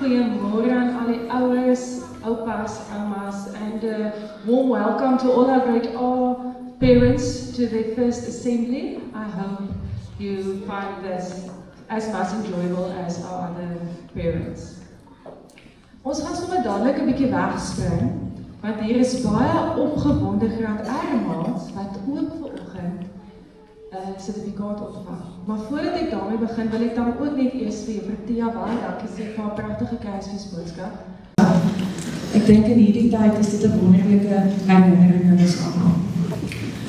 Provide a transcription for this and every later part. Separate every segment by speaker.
Speaker 1: Goeiemôre aan al die ouers, oupas, oumas, and a warm welcome to all our great R parents to their first assembly. I hope you find this as much enjoyable as our other parents. Ons gaan sommer dadelik 'n bietjie wegspring, want hier is baie opgewonde graad R-maats wat ook vanoggend sertifikaat ontvang. Maar voordat ek daarmee begin, wil ek dan ook net eers vir juffrou Tia baie dankie sê vir haar pragtige Kersfeesboodskap. Ek dink in hierdie tyd is dit 'n wonderlike herinnering aan ons almal.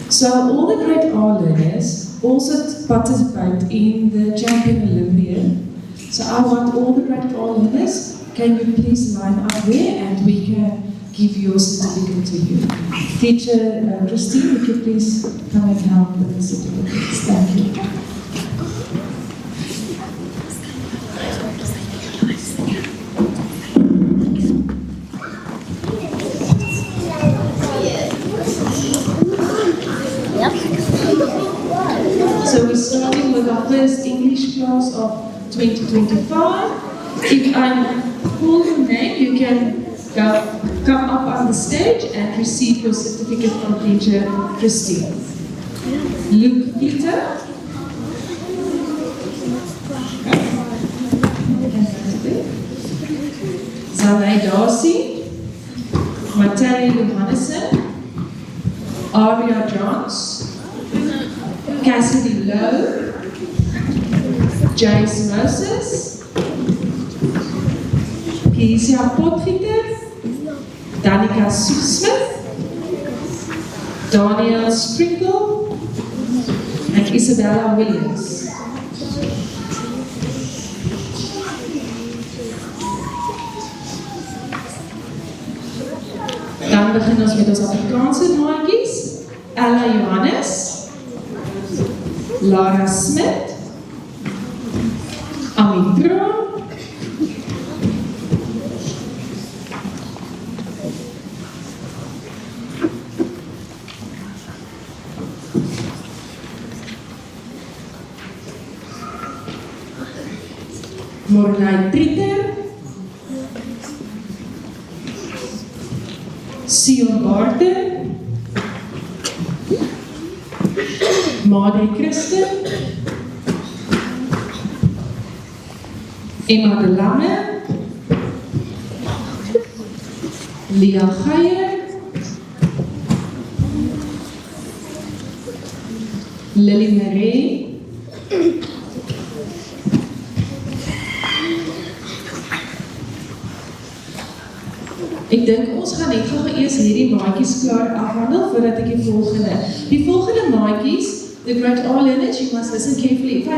Speaker 1: So all the great R learners also participate in the Champion Olympiad. So I want all the great R learners, can you please line up there and we can give your certificate to you. Teacher Christine, would you please come and help with the certificates? Thank you. So we're starting with our first English class of 2025. If I call your name, you can come up on the stage and receive your certificate from teacher Christine. Luke Peter. Zanay Darcy. Matthew Johannessen. Aria Johns. Cassidy Lowe. Jace Moses. Keisia Potgieter. Danica Smith, Daniel Sprinkle, and Isabella Williams. Dan begin ons met ons Afrikaanse maatjies. Ella Johannes, Lara Smit, Amitra, Mornay Trieter, Sion Barton, Madre Christen, Emma de Lange, Lia Geijer, Lily Marie, ek dink ons gaan net gou eers hierdie maatjies klaar afhandel voordat ek die volgende maatjies, the great R learners, you must listen carefully. If I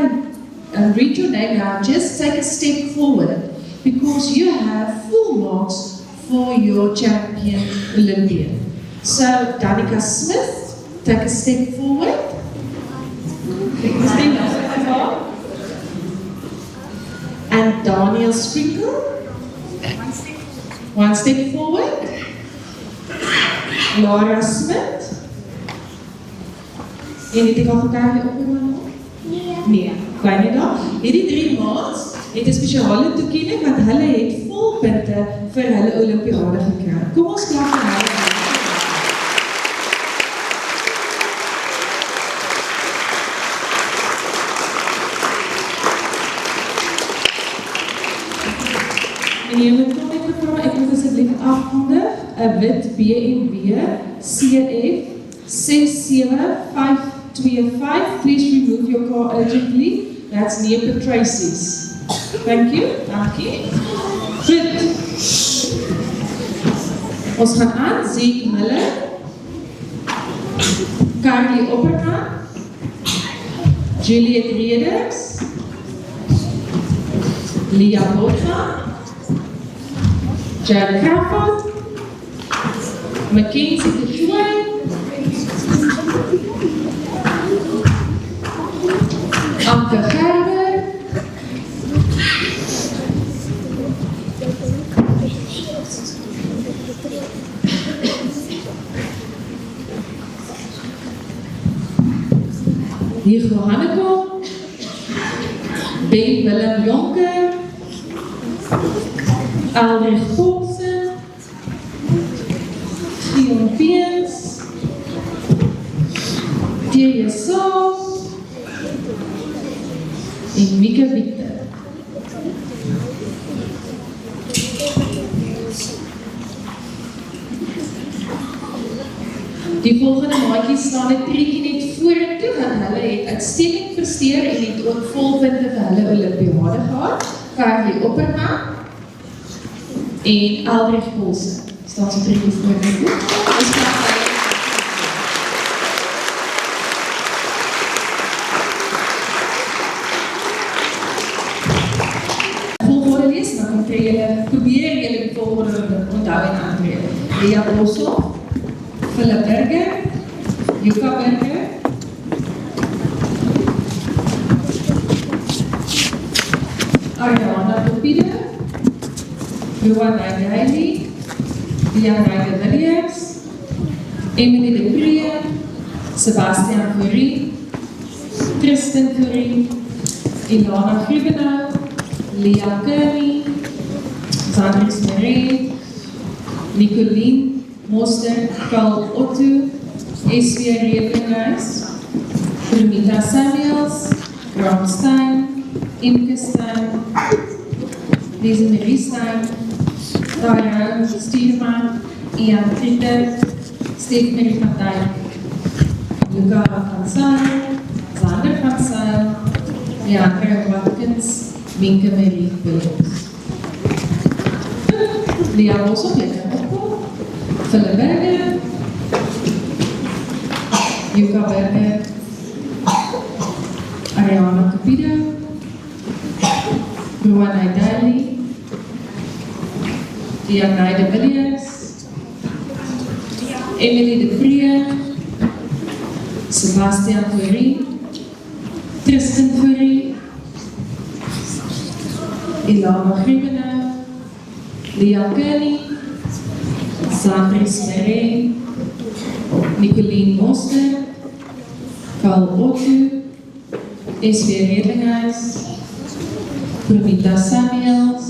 Speaker 1: read your name now, just take a step forward because you have full marks for your Champion Olympiad. So Danica Smith, take a step forward. And Daniel Sprinkle. One step forward. Lara Smit. En het ek al vertel jy opgenoem? Nee, kan nie daar. Hierdie 3 maats het 'n spesiale toekenning want hulle het volpunte vir hulle Olimpiade gekry. Kom ons klap vir hulle. En jy moet kom ek moet asseblief afkondig, 'n wit BMW CF 67525. Please remove your car urgently. That's near Patracy's. Thank you. Dankie. Goed. Ons gaan aan, Zeke Miller, Carly Opperman, Juliet Reders, Lia Botha, Jared Crawford, Mackenzie Detroit, Anke Gerber, Hugo Hannekom, Ben Willem Jonker, Aldrich Paulsen, Gion Beens, Delia Saul en Mika Victor. Die volgende maatjies staan 'n treetjie net vorentoe, want hulle het uitstekend presteer en het ook volpunte vir hulle Olimpiade gehad. Carly Opperman en Aldrich Paulsen staan so treetjie vorentoe. Volgorde lees, dan kry julle, probeer julle die volgorde onthou en aantree. Lea Boshoff, Philip Burger, Yuka Burger, Ariana Topide, Johan Riley, Diana de Villiers, Emily de Pree, Sebastian Fourie, Tristan Fourie, Ilana Grubenau, Leah Kearney, Zandris Marais, Nicoline Moster, Carl Otto, S.W. Revenhuis, Promita Samuels, Graham Stein, Imke Stein, Lise Marie Stein, Tara Stierman, Ian Trieter, Stephanie van Dijk, Luca van Zijl, Zander van Zijl, Leandra Watkins, Minke Marie Williams. Lea Boshoff, lekker opkom. Philip Burger, Yuka Burger, Ariana Topide, Ruana Daly, Diana de Villiers, Emily de Pree, Sebastian Fourie, Tristan Fourie, Ilana Grubenau, Leah Kearney, Zandris Marais, Nicoline Moster, Carl Otto, S.W. Revenhuis, Promita Samuels,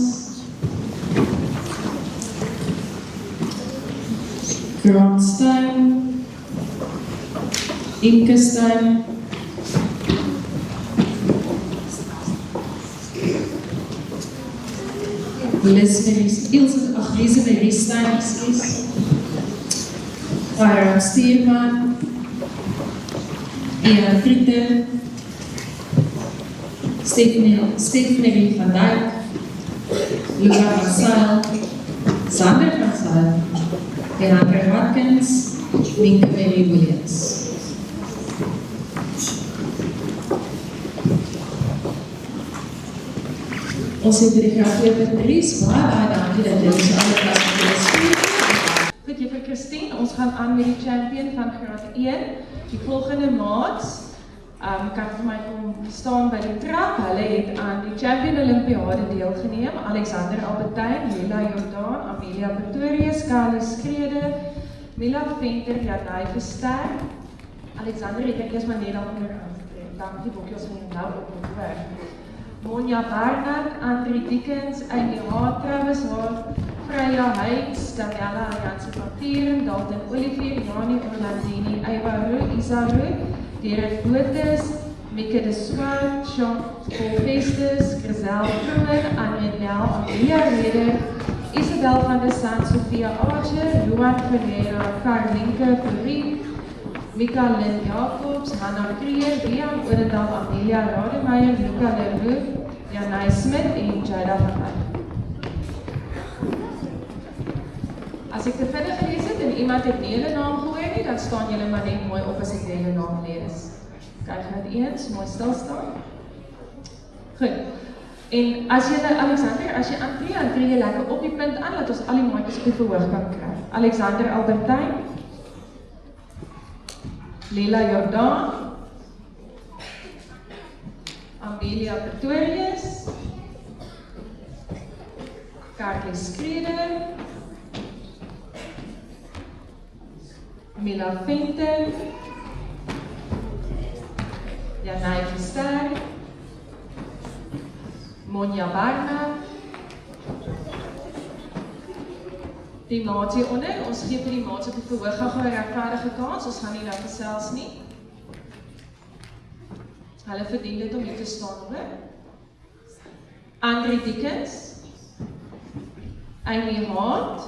Speaker 1: Grant Stein, Imke Stein, Lise Marie Stein, Tara Stierman, Ian Trieter, Stephanie van Dijk, Luca van Zijl, Zander van Zijl, Leandra Watkins, Minke Marie Williams. Ons het die graafje met Dries, baie dankie dat jy ons alle klas met ons speel. Goed, juffrou Christine, ons gaan aan met die champion van graad 1. Die volgende maats kan vir my kom staan by die trap. Hulle het aan die Champion Olimpiade deelgeneem. Alexander Albertijn, Lila Jordaan, Amelia Pretorius, Carly Skrede, Mila Venter, Janai Versterk. Alexander het ek eers maar net al onderaan getrek. Dankie bokkie, ons moet nou op moet werk. Monja Barnard, Andrie Dickens, Amy H. Travis Haar, Freya Heids, Daniela Janse Papieren, Dalton Olivier, Jani Orlandini, Eva Roe, Isa Roe, Derek Bootes, Mieke de Swart, Jean Paul Festus, Grizel Kroon, Anne Nel, Amelia Reder, Isabel van der Sand, Sophia Archer, Johan Ferreira, Carlinke Fourie, Mika Lynn Jacobs, Hanna Krier, Rian Oudendal, Amelia Rademeijer, Luca Leroux, Janai Smit en Jada van Eyck. As ek te vinnig gelees het en iemand het nie hulle naam gehoor nie, dan staan julle maar net mooi op as ek hulle naam lees. Kyk net eens, mooi stilstaan. Goed. En as jy, Alexander, as jy aantree jy lekker op die punt aan, dat ons al die maatjies op die verhoog kan kry. Alexander Albertijn, Lila Jordaan, Amelia Pretorius, Carly Skrede, Mila Venter, Janai Versterk, Monja Barnard, Die maat hieronder, ons gee vir die maat op die verhoog gou 'n regverdige kans, ons gaan nie nou gesels nie. Hulle verdien dit om hier te staan hoor. Andri Dickens, Amy Hart,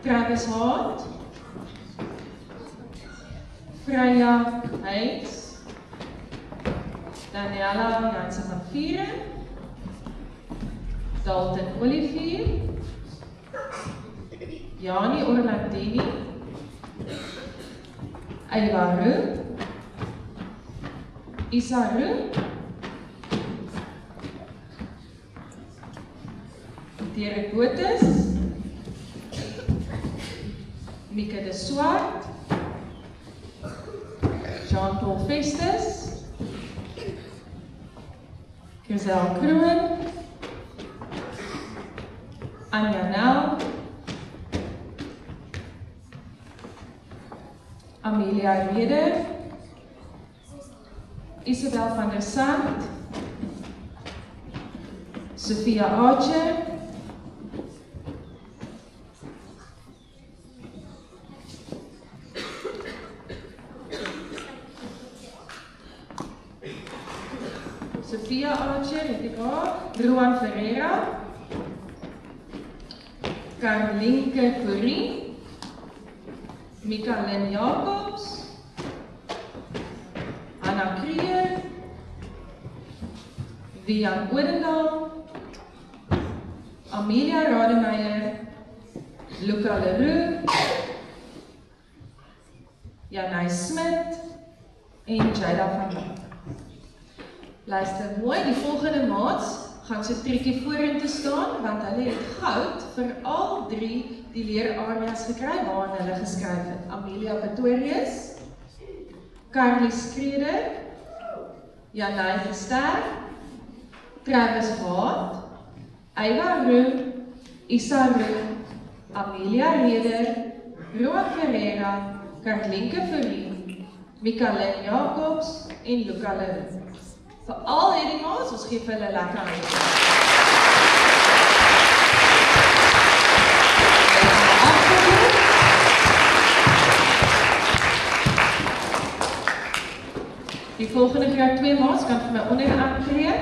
Speaker 1: Travis Hart, Freya Hayes, Daniela Jansen van Vieren, Dalton Olivier, Jani Orlandini, Eva Roux, Isa Roux, Derek Botes, Mika de Swart, Jean-Paul Festus, Grisel Kroon, Anja Nel, Amelia Reder, Isabel van der Sand, Sophia Archer, Roan Ferreira, Carlinke Fourie, Mikaelin Jacobs, Anna Krier, Wian Odendaal, Amelia Rademeijer, Luca Leroux, Janai Smit en Jada van Dijk. Luister mooi, die volgende maats gaan so trekkie vorentoe staan, want hulle het goud vir al 3 die leerareas gekry waarin hulle geskryf het. Amelia Pretorius, Carly Skreder, Janai Verster, Travis Hart, Eva Roux, Isa Roux, Amelia Reder, Roan Ferreira, Carlinke Fourie, Mikaelin Jacobs en Luca Leroux. Vir al hierdie maats, ons gee vir hulle lekker hande. Die volgende graad 2 maats kan vir my onderaan tree.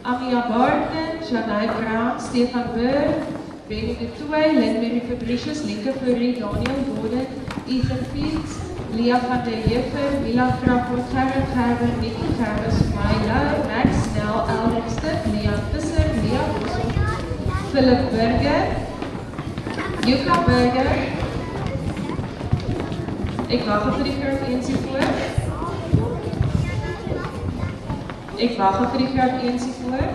Speaker 1: Amia Barton, Janai Brown, Stefan Burg, Benny de Tooy, Lynn-Marie Fabricius, Linke Fourie, Daniel Gordon, Ethan Fields, Lia van der Heever, Mila Crawford, Gerrit Gerber, Nico Gerber, Myla, Max Snell, Elric Stitt, Leon Visser, Lia Bossel, Philip Burger, Yuka Burger. Ek wag vir die graad 1 voor. Ek wag vir die graad 1 voor.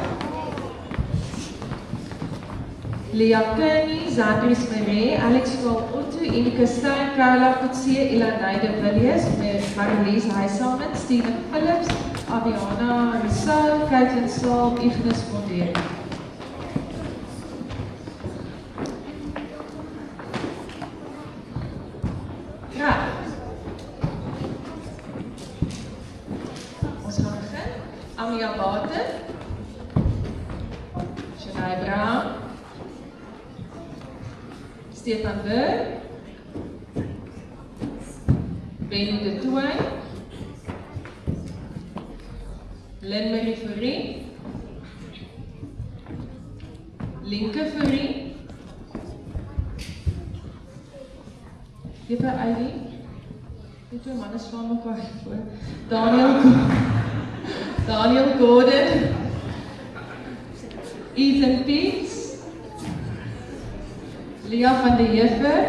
Speaker 1: Lia Kearney, Zandri Smere, Alex Otto, Ineke Stein, Carla Kutsie, Ilanay de Villiers, Marlies Heiselman, Steven Phillips, Aviana Rousseau, Caitlin Saal, Ignis Fondeer. Ja. Ons gaan begin. Amia Baten, Janai Brown, Stefan Burg, Benny de Tooy, Lynn-Marie Fourie, Linke Fourie, Geef vir Ivy, die 2 manne slaan mekaar voor, Daniel Gordon, Ethan Peets, Lia van der Heever,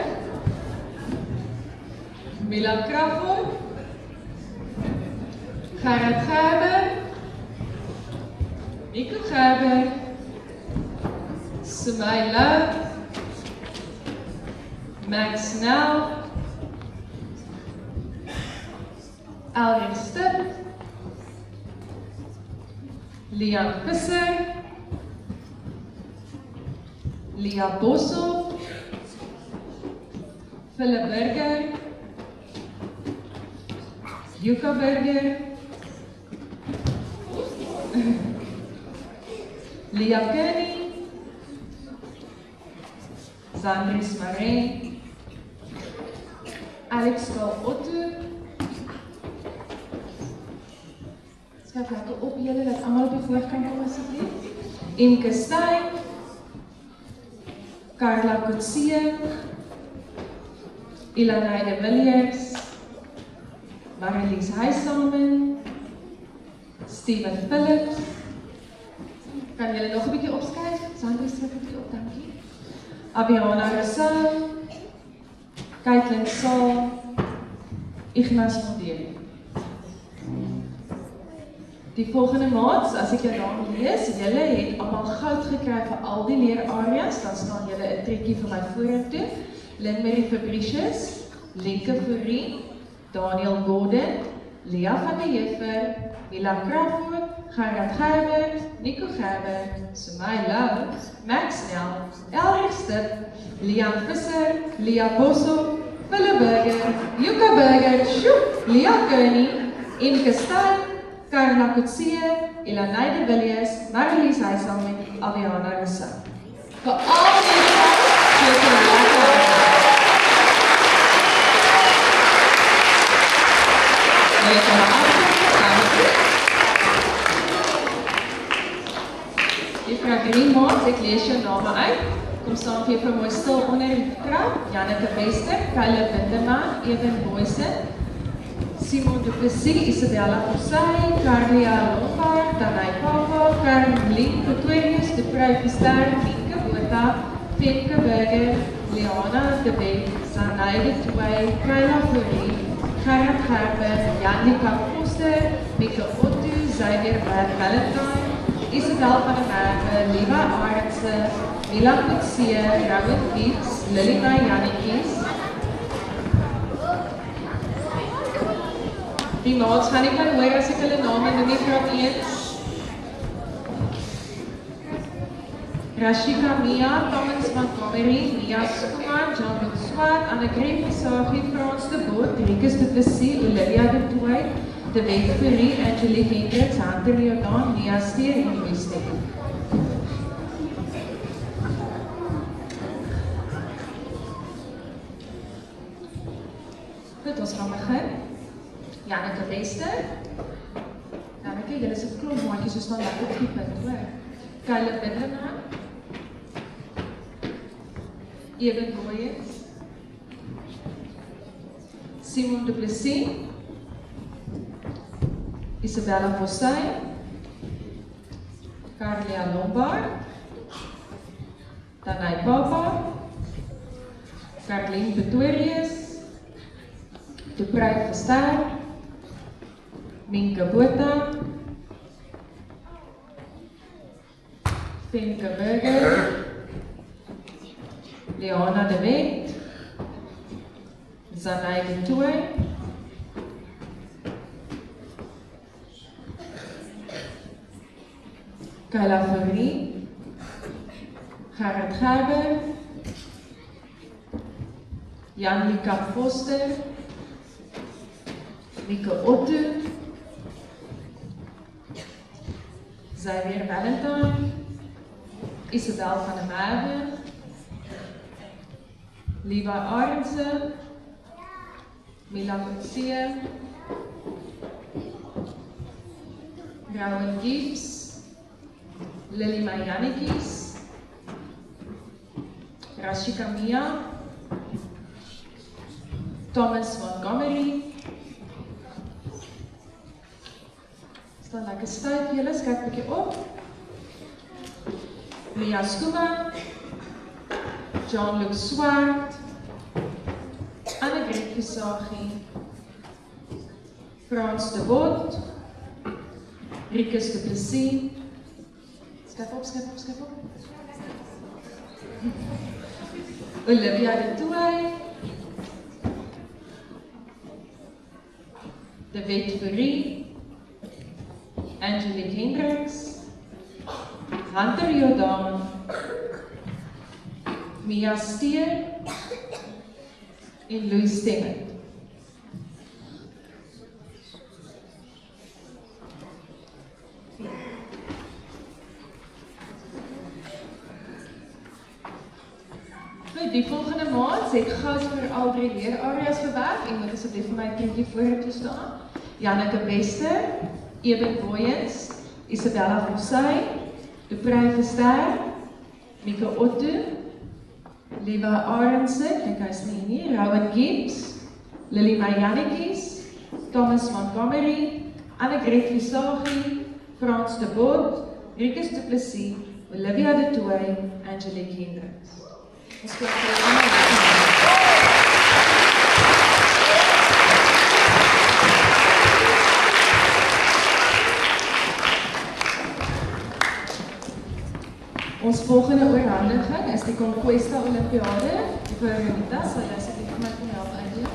Speaker 1: Mila Crawford, Gerrit Gerber, Nico Gerber, Sumay Love, Max Snell, Elric Stitt, Leon Visser, Lia Bossel, Philip Burger, Yuka Burger, Lia Kearney, Zandris Marijn, Alex Val Otto. Skryf lekker op julle, dat almal op die voorkant kom asseblief. Imke Stein, Carla Coetzee, Ilana de Villiers, Marlies Huissamen, Steven Phillips. Kan julle nog 'n bietjie opskryf? Sandra skryf 'n bietjie op, dankie. Abiana Rousseau, Caitlin Saul, Ignas Mondeli. Die volgende maats, as ek jou naam lees, julle het almal goud gekry vir al die leerareas, dan staan julle 'n trekkie vir my vorentoe. Lynn-Marie Fabricius, Lenke Fourie, Daniel Gordon, Lia van der Jeffer, Mila Crawford, Gerard Gerber, Nico Gerber, Sumay Lou, Max Nel, Elric Stip, Lian Visser, Lia Bosso, Philip Burger, Yuka Burger, Lia Kearney, Imke Stein, Carla Coetzee, Ilana de Villiers, Marlies Huissamen, Aviana Rousseau. Vir al die Juffrou Greenmaat, ek lees jou name uit. Kom staan vir juffrou mooi stil onder die trap. Janneke Wester, Kyle Winterman, Evan Boysen, Simon de Plessis, Isabella Forsyth, Carlia Lombard, Danai Papa, Karin Pretorius, De Pruivister, Nienke Botha, Femke Burger, Leona de Beek, Zanaide Toei, Kyla Fourie, Gerard Gerber, Janika Koster, Mieke Otto, Xavier Valentine, Isabel van der Merwe, Liva Arendse, Mila Coetzee, Rowan Gieks, Lily May Jannekies. Die maats gaan nie kan hoor as ek hulle name noem nie graag eens. Rashika Mia, Thomas Montgomery, Mia Skuman, Jean-Luc Swart, Annegret Visagie, Frans de Boot, Rikus de Plessis, Olivia de Toei, De Wet Fourie, Angelique Hendricks, Hunter Leodaan, Mia Steer en Louis Steek. Goed, ons gaan begin. Janneke Wester. Janneke, julle is 'n klomp maatjies, so staan lekker op die punt, hoor. Kyle Winterman. Evan Boyens. Simon de Plessis. Isabella Forsyth. Carlia Lombard. Danai Papa. Kathleen Pretorius. De Pruivister. Minke Botha, Femke Burger, Leona de Wet, Zanaide Toei, Kyla Fourie, Gerard Gerber, Jan-Lika Foster, Mieke Otto, Xavier Valentine, Isabel van der Merwe, Liva Arendse, Mila Coetzee, Rowan Gieks, Lily May Jannekies, Rashika Mia, Thomas Montgomery. Dan lekker styf julle, skryf 'n bietjie op. Mia Skuman, Jean-Luc Swart, Annegret Visagie, Frans de Bot, Rikus de Plessis. Skryf op, skryf op, skryf op. Olivia de Toei, De Wet Fourie, Angelique Hendricks, Hunter Leodaan, Mia Steer en Louis Stemmert. Goed, die volgende maand het goud vir al 3 leerareas gewerk en moet asseblief vir my prentjie vorentoe staan. Janneke Bester, Eben Boyens, Isabella Fossey, Duprey Verster, Mika Otto, Liva Arendse, kyk hy is nie hier, Rowan Gibbs, Lily Mayanekies, Thomas Montgomery, Annegret Visagie, Frans de Bot, Rikus du Plessis, Olivia de Tooy, Angelique Hendricks. Ons klap vir allemaal. Ons volgende oorhandiging is die Conquesta Olympiade. Vir Renita, sal jy asseblief vir my kan help uitdeel.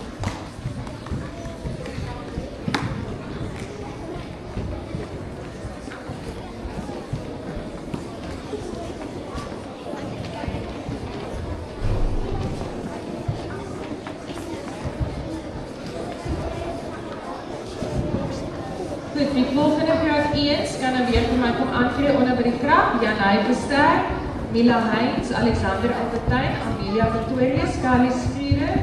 Speaker 1: Goed, die volgende graad 1 kan nou weer vir my kom aankreeg onder by die krap. Janai Verster, Mila Heinz, Alexander Albertijn, Amelia Pretorius, Carly Skrieder,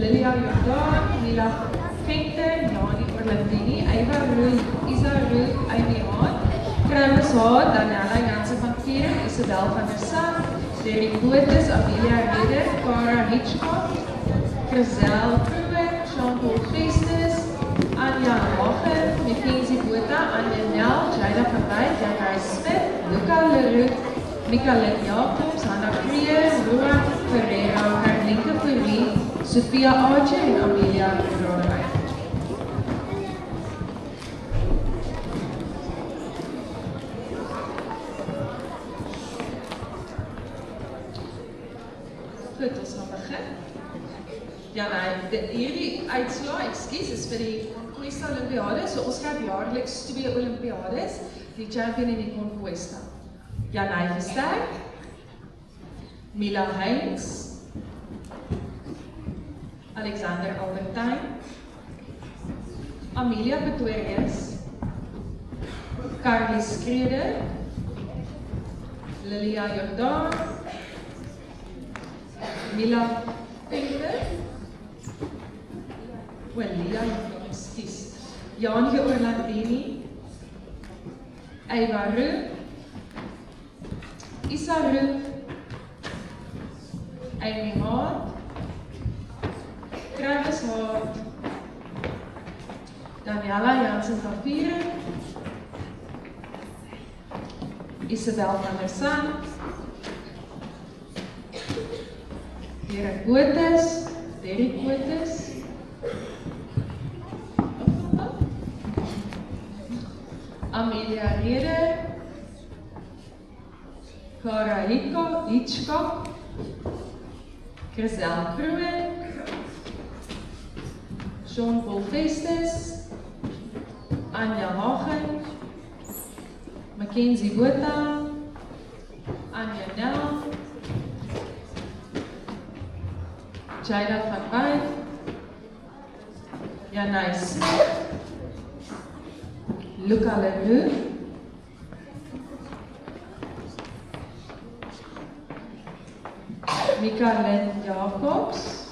Speaker 1: Lilia Jordaan, Mila Venter, Nani Orlandini, Eva Roel, Isa Roel, Amy Haan, Kraus Haat, Daniela Jansen van Keren, Isabel van der Sand, Derek Botes, Amelia Reder, Cara Hitchcock, Grizel Kruger, Jean-Paul Festus, Anja Hagen, Mackenzie Botha, Anja Nel, Jaida van Wyk, Janai Smit, Luca Leroux, Mikaelin Jacobs, Hannah Creer, Roan Ferreira, Herlinke Fourie, Sophia Archer en Amelia Roerij. Goed, ons gaan begin. Ja, hierdie uitslae, ekskuus, is vir die Conquesta Olympiade. So ons kry jaarliks 2 Olympiades, die champion en die Conquesta. Janai Verster, Mila Heinz, Alexander Albertijn, Amelia Pretorius, Carly Skrieder, Lilia Jordaan, Mila Venter, Lilia Jordaan, excuse, Janje Orlandini, Eva Roux, Isa Roux, Amy Haan, Kraus Haat, Daniela Jansen van Vieren, Isabel van der Sand, Derek Botes, Amelia Reder, Cara Hitchcock, Grizel Kruger, Jean-Paul Festus, Anja Hagen, Mackenzie Botha, Anja Nel, Jaida van Wyk, Janai Smit, Luca Leroux, Mikaelin Jacobs,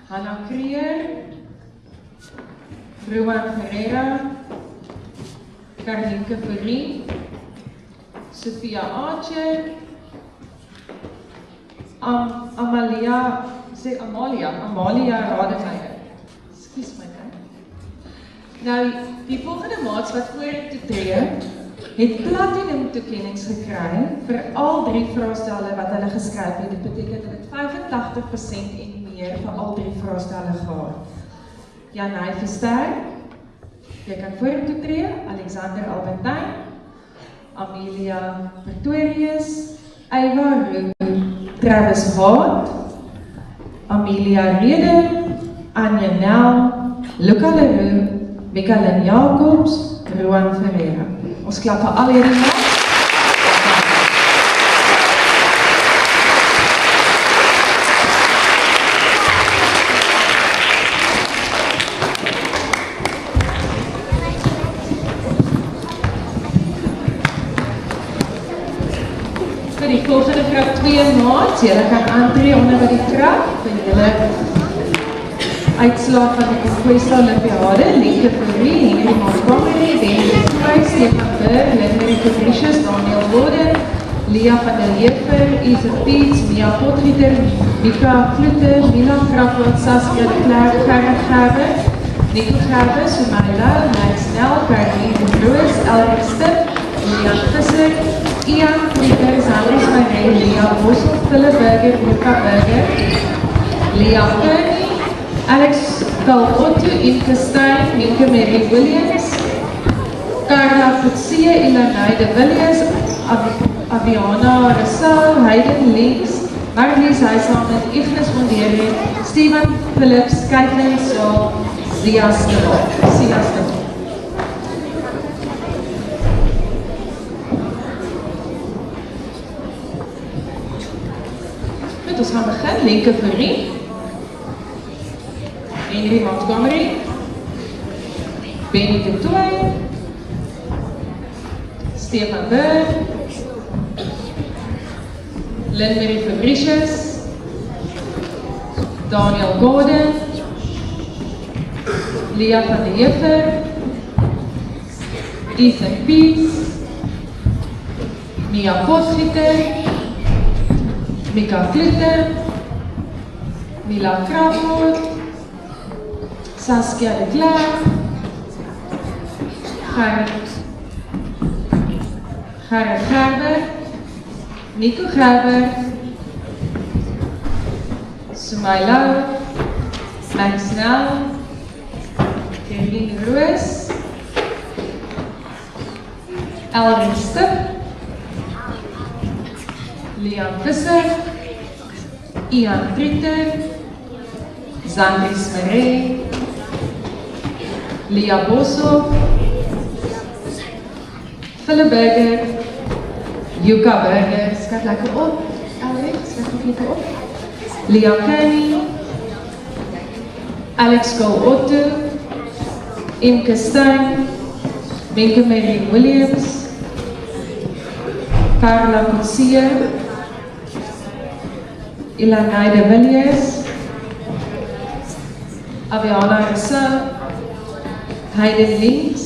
Speaker 1: Hannah Creer, Roan Ferreira, Carlinke Fourie, Sophia Archer, Amalia Rademeijer. Excuse my kind. Nou, die volgende maats wat vorentoe tree, het platinum toekennings gekry vir al 3 vraestelle wat hulle geskryf het. Dit beteken dat het 85% en meer vir al 3 vraestelle gehad. Janai Verster, jy kan vorentoe tree, Alexander Albertijn, Amelia Pretorius, Eva Roux, Travis Haat, Amelia Reder, Anja Nel, Luca Leroux, Mikaelin Jacobs, Roan Ferreira. Ons klap vir al hierdie maats. 2 maart, julle kan aantree onder by die krag vir julle uitslag van die Conquesta Olympiade, Lieke Fourie, Henry Montgomery, Benny Kruis, Stefan Burg, Lindery Fabricius, Daniel Gordon, Lia van der Lever, Isa Piets, Mia Potgieter, Mika Vloeter, Milan Krapot, Saskia de Klerk, Gerrit Gerber, Nico Gerber, Sumaila, Max Nel, Caroline de Roos, Elric Stip, Lian Visser, Ian Krieger, Sanders Marie, Lia Bossel, Philip Burger, Luca Burger, Lia Kearney, Alex Kalotto, Inke Stein, Minke Mary Williams, Carla Futsie, Ilanai de Villiers, Aviana Russell, Hayden Leeks, Marlies Huishamen, Ignis Mondere, Steven Phillips, Caitlin Saul, Zia Stibbel. Goed, ons gaan begin. Lieke Fourie, Henry Montgomery, Benny de Tooy, Stefan Burg, Lindery Fabricius, Daniel Gordon, Lia van der Lever, Ethan Piets, Mia Potgieter, Mika Vloeter, Mila Krapot, Saskia de Klerk, Gerrit Gerber, Nico Gerber, Sumaila, Max Nel, Caroline Roos, Elric Stip, Lian Visser, Ian Trieter, Zandries Marie, Lia Bossel, Philip Burger, Yuka Burger, skryf lekker op, Elric, skryf ook lekker op, Lia Kearney, Alex Kalotto, Imke Stein, Minke Mary Williams, Carla Futsie, Ilanai de Villiers, Aviana Russell, Hayden Leeks,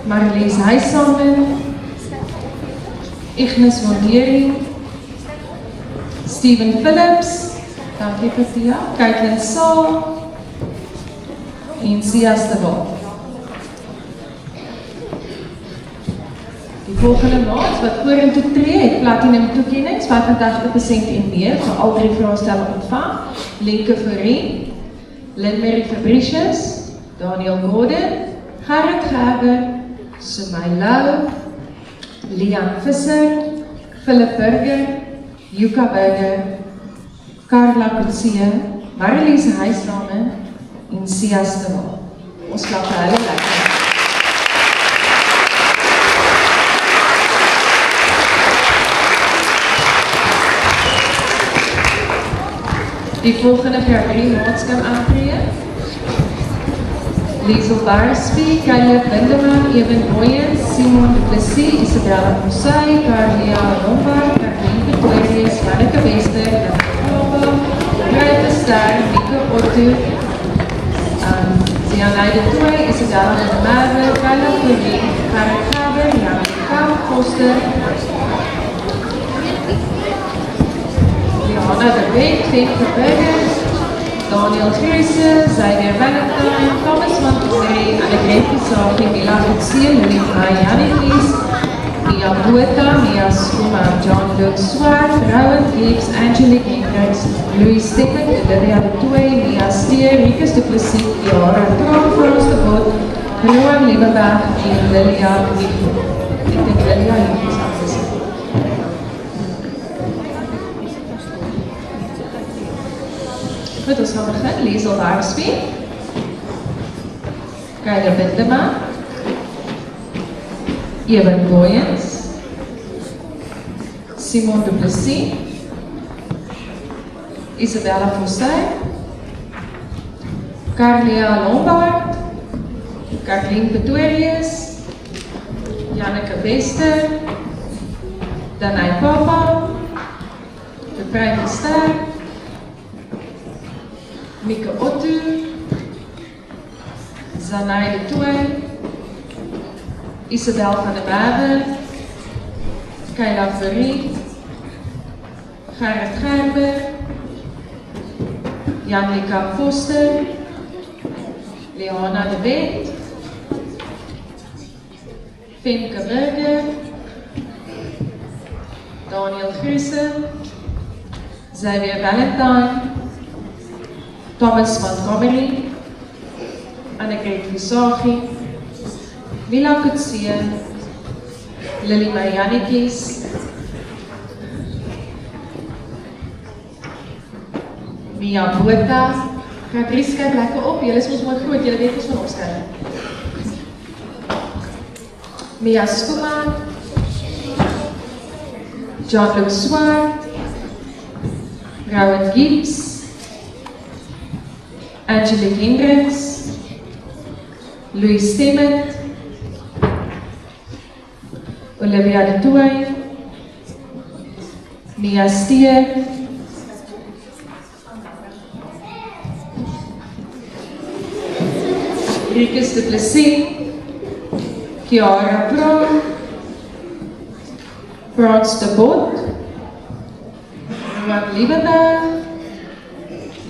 Speaker 1: Marlies Huishamen, Ignis Mondere, Steven Phillips, dankie Patia, Caitlin Saul, en Zia Stibbel. Die volgende maand wat vorentoe tree, het platinum toekennings 85% en meer vir al 3 vraestelle ontvang. Lieke Fourie, Lindery Fabricius, Daniel Gordon, Gerrit Gerber, Sumaila, Lian Visser, Philip Burger, Yuka Burger, Carla Futsie, Marlies Huishamen en Zia Stibbel. Ons klap vir hulle lekker. Die volgende categorie maats kan aantree. Liesel Barsby, Caleb Lindeman, Evan Boyens, Simon de Plessis, Isabella Moussaï, Carlia Lombard, Caroline Pretorius, Janneke Wester, Janneke Ruijte Ster, Mieke Otto, Zianai de Tooy, Isabella de Merwe, Carla Fourie, Gerrit Gerber, Janneke Kamp, Foster, Johanna de Beek, Femke Burgers, Daniel Grese, Xavier Valentine, Thomas Montgomery, Annegret Pisaki, Mila Futsie, Louis Mai, Jannie Vlies, Mia Botha, Mia Skoma, John Luke Swart, Rowan Gibbs, Angelique Hendricks, Louis Steppen, Lydia de Tooy, Mia Steer, Rikus de Plessis, Jara Tron, Frans de Bot, Rowan Liebenberg en Lilia Liefde. Ek dink Lilia Liefde is afgesit. Goed, ons gaan begin. Liesel Barsby, Caleb Lindeman, Evan Boyens, Simon de Plessis, Isabella Moussaï, Carlia Lombard, Caroline Pretorius, Janneke Wester, Danai Papa, Beprijs van Ster, Mieke Otto, Zanai de Tooi, Isabel van der Waven, Kayla Verriet, Gerrit Gerber, Janika Foster, Leona de Wet, Femke Burger, Daniel Griesen, Xavier Valentine, Thomas Montgomery, Annegret Visagi, Mila Kutsie, Lily Marianikies, Mia Botha, Catrice, kyk lekker op, julle is ons mooi groot, julle weet ons van opstelling. Mia Skuman, Jean-Luc Swart, Rowan Gibbs, Angelique Hendricks, Louis Stemmet, Olivia de Tooi, Mia Steer, Rikus de Plessis, Kiara Brown, Frans de Bot, Rowan Liebenberg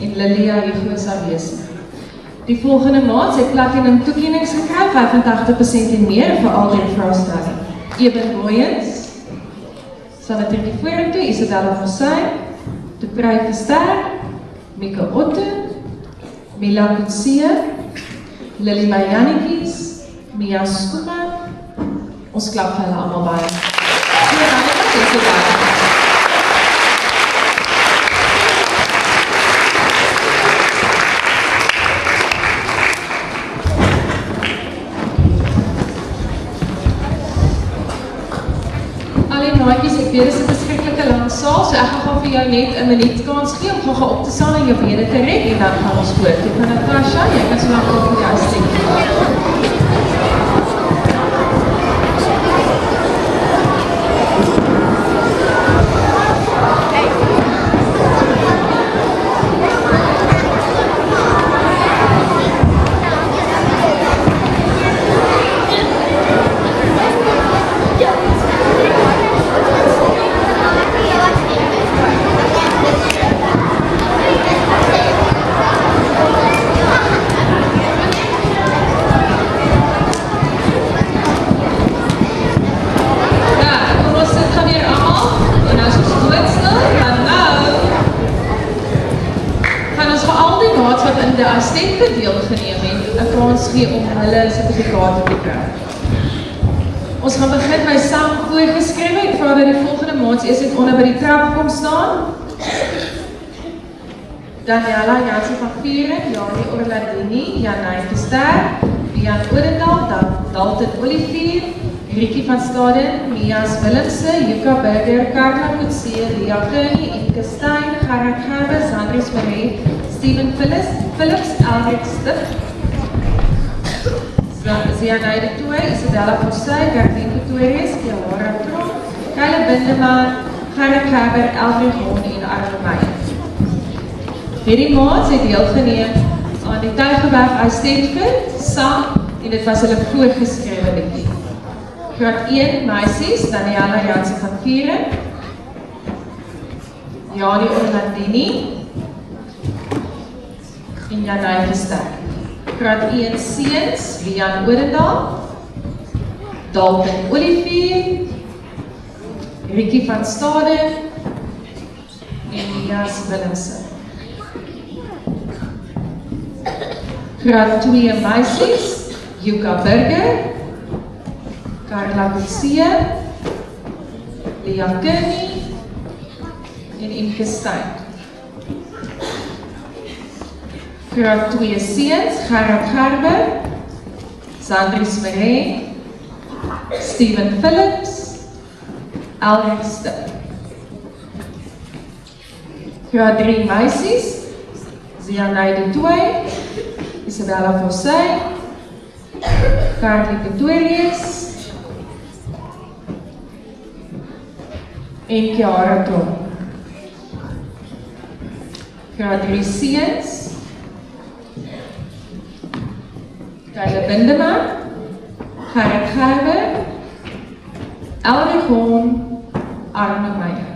Speaker 1: en Lilia Rigoos aanwesig. Die volgende maand het platinum toekennings gekry, 85% en meer vir al die vrouwstelling. Eben Boyens, Sanatrinkie Vorentoe, Isabella Mossijn, De Prij Verster, Mieke Otte, Mila Kutsie, Lily Marianikies, Mia Skuman. Ons klap vir hulle allemaal baie. Maatjies, ek weet, dit is 'n beskriklike lang saal, so ek gaan vir jou net 'n minuut kans gee om gaan op te staan en jou bene te rek en dan gaan ons voort. Toe van Natasha, jy kan so lank op vir jou stem. Om hulle sertifikate te kry. Ons gaan begin by Sam voorgeskrewe. Ek vra dat die volgende maand eers net onder by die trap kom staan. Daniela Jansen van Vieren, Jani Orlandini, Janai Verster, Bian Odendaal, Dalton Olivier, Rikkie van Staden, Mias Willemse, Yuka Burger, Carla Kutsie, Lia Kearney, Inke Stein, Gerrit Gerber, Sandries Marie, Steven Phillips, Alrik Stiff, Zianai de Tooi, Isabella Fossey, Gertien Pretorius, Kiara Tron, Kyle Bindeman, Gerrit Gerber, Elfried Hoorn en Arno Meyer. Hierdie maand het deelgeneem aan die Tuigenberg Eisteddford, Sam, en dit was hulle voorgeskrewe liedjie. Graad 1 meisies, Daniela Jansen van Vieren, Jani Orlandini en Janai Verster. Graad 1 seuns, Bian Odendaal, Dalton Olivier, Rikkie van Staden en Mias Willemse. Graad 2 meisies, Yuka Burger, Carla Kutsie, Lia Kearney en Inke Stein. Graad 2 seuns, Gerrit Gerber, Sandries Marie, Steven Phillips, Elrik Stipp. Graad 3 meisies, Zianai de Tooi, Isabella Fossey, Carly Pretorius, en Kiara Tron. Graad 3 seuns, Kyle Bindeman, Gerrit Gerber, Elrie Hoorn, Arno Meyer.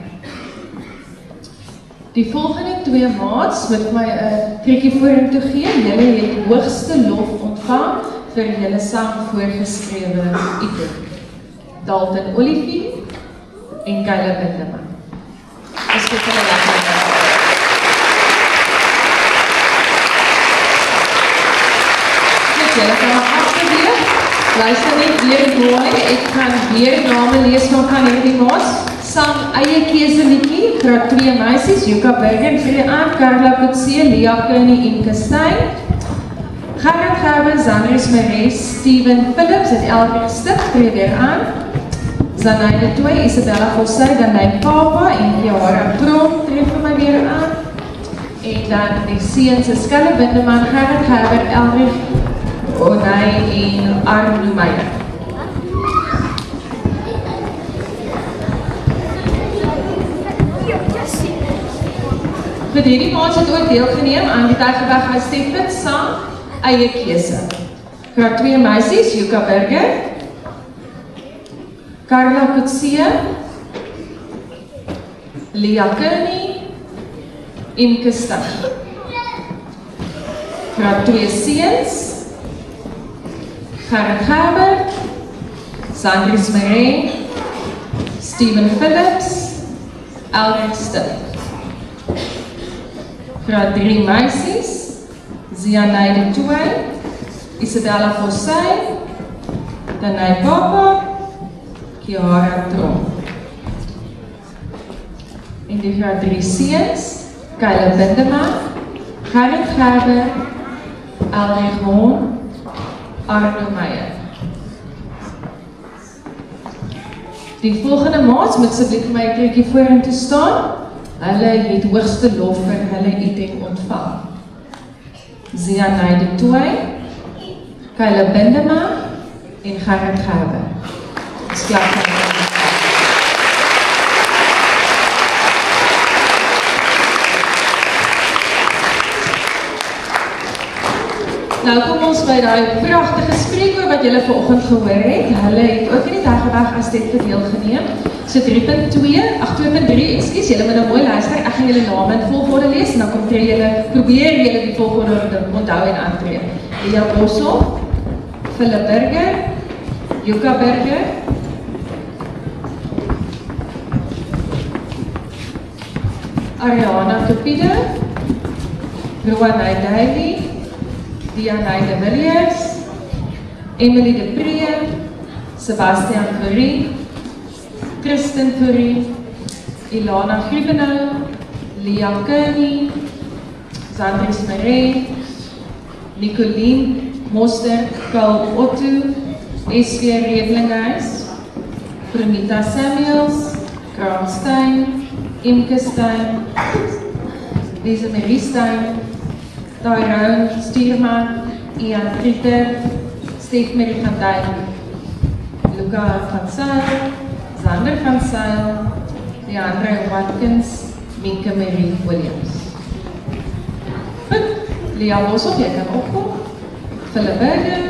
Speaker 1: Die volgende 2 maats moet my 'n krikkie vorentoe gee. Julle het die hoogste lof ontvang vir julle saam voorgeskrewe item. Dalton Olivier en Kyle Bindeman. Dis vir julle lekker. Julle kan maar afgeweeg. Luister net weer mooi. Ek gaan weer name lees van hierdie maats. Sam eie keuse liedjie, graad 2 meisies, Yuka Bergen, tree aan, Carla Kutse, Lia Kearney en Kastijn. Gerrit Gerber, Zandris Marais, Steven Phillips en Elke Stip tree weer aan. Zanai de Toy, Isabella Fossey, Danai Papa en Kiara Tron tree vir my weer aan. En dan die seuns is Kyle Bindeman, Gerrit Gerber, Elrich Onay en Arno Meyer. Vir hierdie maats het ook deelgeneem aan die Tygerberg Estafette saam eie keuse. Graad 2 meisies, Yuka Berger, Carla Kutse, Lia Kearney en Kastijn. Graad 2 seuns, Gerrit Gerber, Zandris Marais, Steven Phillips, Elke Stip. Graad 3 meisies, Zianai de Toy, Isabella Fossey, Danai Papa, Kiara Tron. En die graad 3 seuns, Kyle Bindeman, Gerrit Gerber, Elrich Hoorn, Arno Meyer. Die volgende maats moet asseblief vir my 'n keertjie vorentoe staan. Hulle het hoogste lof vir hulle item ontvang. Zianai de Toy, Kyle Bindeman en Gerrit Gerber. Dis klap van hulle. Nou kom ons by daai pragtige spreekwoord wat julle vanoggend gehoor het. Hulle het ook in die Tygerberg Estafette deelgeneem. So 2.3, ekskuus, julle moet nou mooi luister. Ek gaan julle name in volgorde lees en dan kom probeer julle die volgorde onthou en aantree. Lia Boshoff, Philip Berger, Yuka Berger, Ariana Topide, Roanay Daly, Dianay de Villiers, Emily de Pree, Sebastian Fourie, Kristen Fourie, Ilana Griebenow, Lia Kearney, Zandris Marais, Nicolien Moster, Carl Otto, SV Redlinghuis, Pronita Samuels, Grant Stein, Imke Stein, Lise Marie Stein, Tyrone Stuurman, Ian Trieter, Stef Marie van Dijk, Luca van Zyl, Zander van Zyl, Leandre Watkins, Minke Marie Williams. Goed, Lia Boshoff, jy kan opkom. Philip Berger,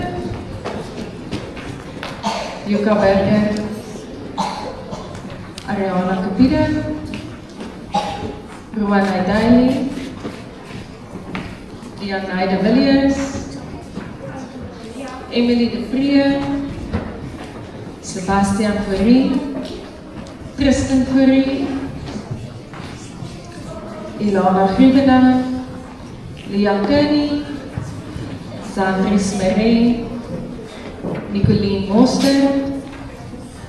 Speaker 1: Yuka Berger, Ariana Topide, Roanay Daly, Dianay de Villiers, Emily de Pree, Sebastian Fourie, Kristen Fourie, Ilana Griebenow, Lia Kearney, Zandris Marais, Nicolien Moster,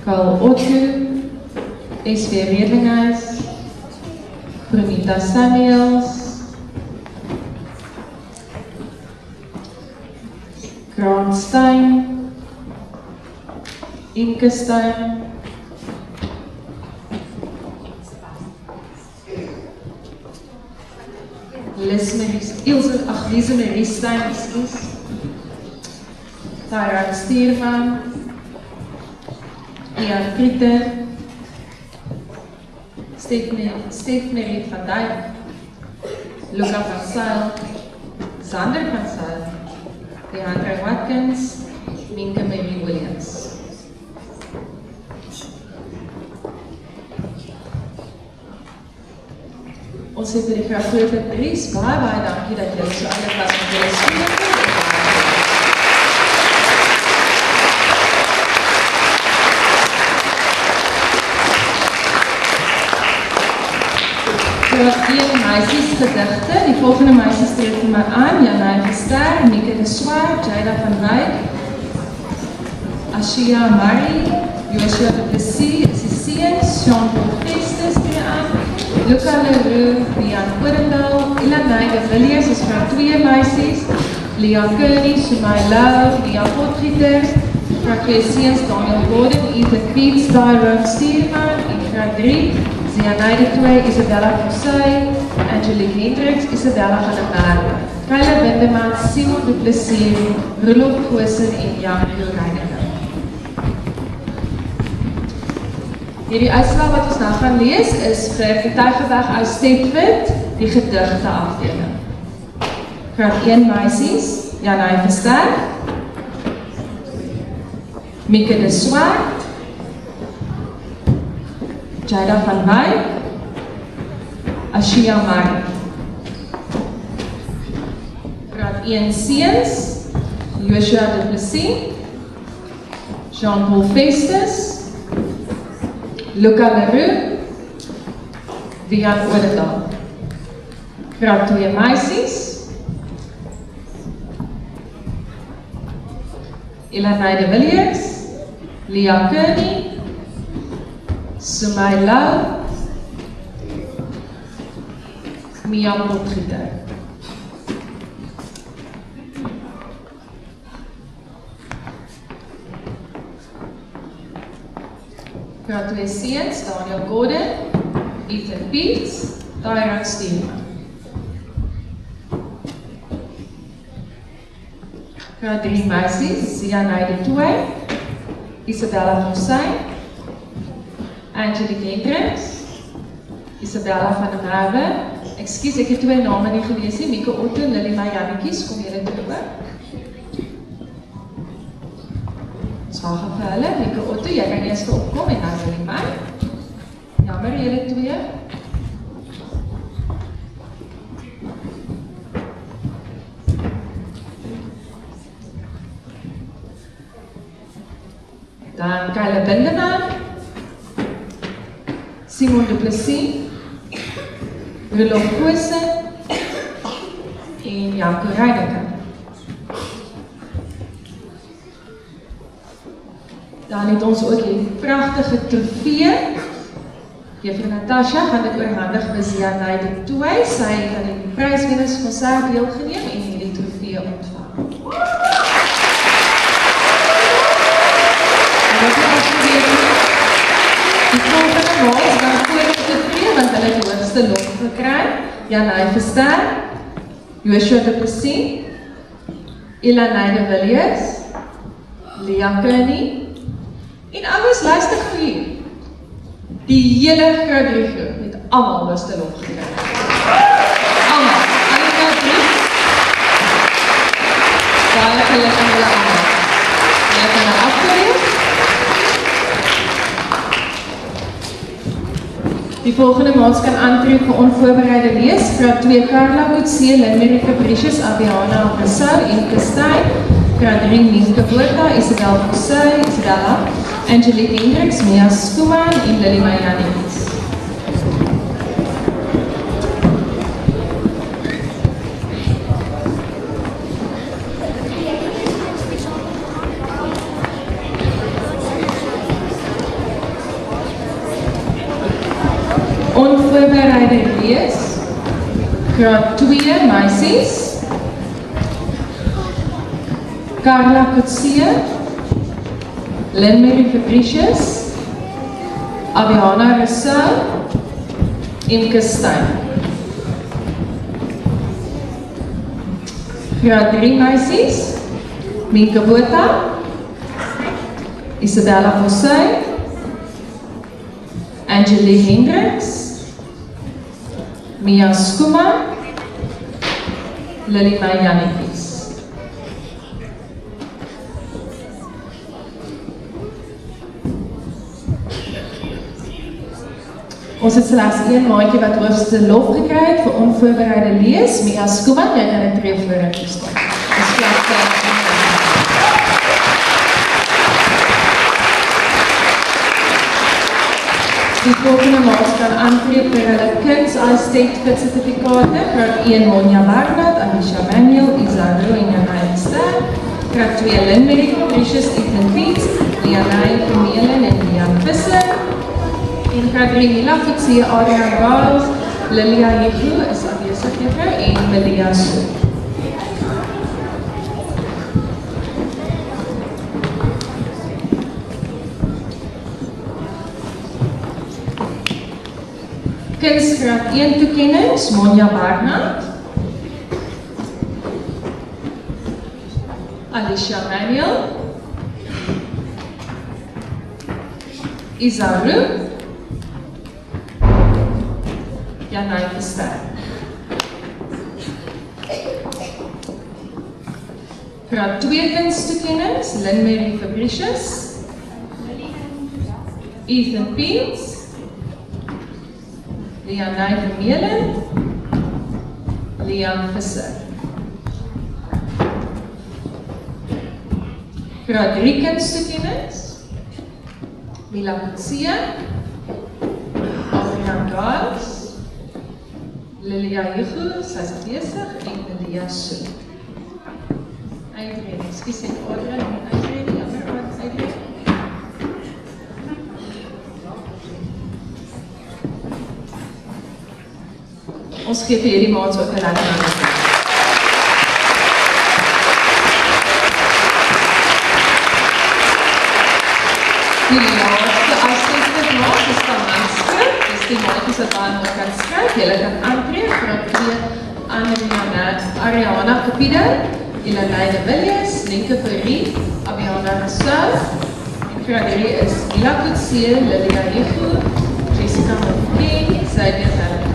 Speaker 1: Carl Otto, SV Redlinghuis, Pronita Samuels, Grant Stein, Imke Stein, Lise Marie Stein, Tyrone Stuurman, Ian Trieter, Stef-Marie van Dijk, Luca van Zyl, Sander van Zyl, Deandre Watkins, Minke Marie Williams. Ons het by die graduate Dries, baie dankie dat julle so alle was met julle spelen. Graad 1 meisies gedigte, die volgende meisies tree vir my aan, Janai Verster, Mieke de Swaar, Jada van Wyk, Ashia Marie, Joshua de Plessis, Ciciens, Jean-Paul Festus tree aan, Luca Leroux, Lian Oorendal, Ilanai de Villiers is graad 2 meisies, Leah Kearney, Shumai Lau, Leah Potgieter, graad 2 seuns, Daniel Gordon, Ethan Piets, Tyrone Stierman, en graad 3, Zianai de 2, Isabella Fossey, Angelique Hendricks, Isabella van der Merwe, Kyla Windeman, Simon de Plessis, Rolof Goosen en Jan Rielreiniger. Hierdie uitslag wat ons nou gaan lees is vir Getuigeweg uit Stepwit, die gedigte afdeling. Graad 1 meisies, Janai Verster, Mieke de Swart, Jada van Wyk, Ashia Marie. Graad 1 seuns, Joshua de Plessis, Jean-Paul Festus, Luca Leroux, Lian Oorendal. Graad 2 meisies, Ilanai de Villiers, Leah Kearney, Shumai Lau, Mia Potgieter. Graad 2 seuns, Daniel Gordon, Ethan Piets, Tyrone Stierman. Graad 3 meisies, Zianai de 2, Isabella Fossey, Angelique Hendricks, Isabella van der Merwe, ekskuus, ek het 2 name nie gelees nie, Mieke Otto, Lily Majannekies, kom julle toe oor. Swaag vir hulle, Mieke Otto, jy kan eers opkom en dan Lily May. Jammer, julle 2. Dan Kyla Bindeman, Simon de Plessis, Rolof Goosen en Janko Reiniger. Dan het ons ook die pragtige trofee. Juffrou Natasha gaan dit oorhandig vir Zianai de 2. Sy het aan die pryswenners van sy deelgeneem en hierdie trofee ontvang. Die volgende maal dan voor te tree, want hulle het die hoogste lof gekry. Janai Verster, Joshua de Plessis, Ilanai de Villiers, Leah Kearney, en ouers luister gou hier. Die hele graad 3 groep het almal hoogste lof gekry. Almal, alle graad 3. Baie geluk aan julle almal. Julle kan nou afgelees. Die volgende maats kan aantrek vir onvoorbereide lees. Graad 2 Carla Coetzee, Lynn-Marie Fabricius, Abiana Rousseau en Kastijn. Graad 3 Nienke Boerta, Isabel Fossey, Isabella, Angelique Hendricks, Mia Schoeman en Lily Majannekies. Onvoorbereide lees, graad 2 meisies, Carla Coetzee, Lynn-Marie Fabricius, Abiana Rousseau en Kastijn. Graad 3 meisies, Minke Boerta, Isabella Fossey, Angelique Hendricks, Mia Skuma, Lily May Jannetjies. Ons het slegs een maatjie wat hoogste lof gekry het vir onvoorbereide lees. Mia Skuma, jy kan 'n tree vorentoe staan. Dis klagte. Die volgende maats kan aantree vir hulle Kids iState Fit sertifikate. Graad 1 Monja Barnard, Alicia Manuel, Isa Roo en Janine Ster. Graad 2 Lynn Precious Ethan Fiets, Lianai Vermeulen en Lian Visser. En graad 3 Mila Futsie, Adrian Giles, Lilia Higu is afwesig juffrou en Melia Soe. Kunsgraad 1 toekennings, Monja Barnard, Alicia Manuel, Isa Roo, Janine Ster. Graad 2 kunsttoekennings, Lynn Fabricius, Ethan Peets, Lianai Vermeulen, Lian Visser. Graad 3 kunsttoekennings, Mila Futsie, Adrian Giles, Lilia Higu, sy is afwesig, en Melia Soe. Uitrede, ekskuus en Adrian, uitrede, jammer wat uitrede. Ons gee vir hierdie maats ook 'n lekker hande. Die laaste uitstekende maat is van manskrift. Dis die maatjies wat aan hulle kan skryf. Julle kan aantree. Graad 2 Ariana Kapiede, Elanay de Villiers, Linke Verrie, Abiana Rousseau. En graad 3 is Mila Futsie, Lilia Higu, Jessica Mofokeng, Xavier Zalika.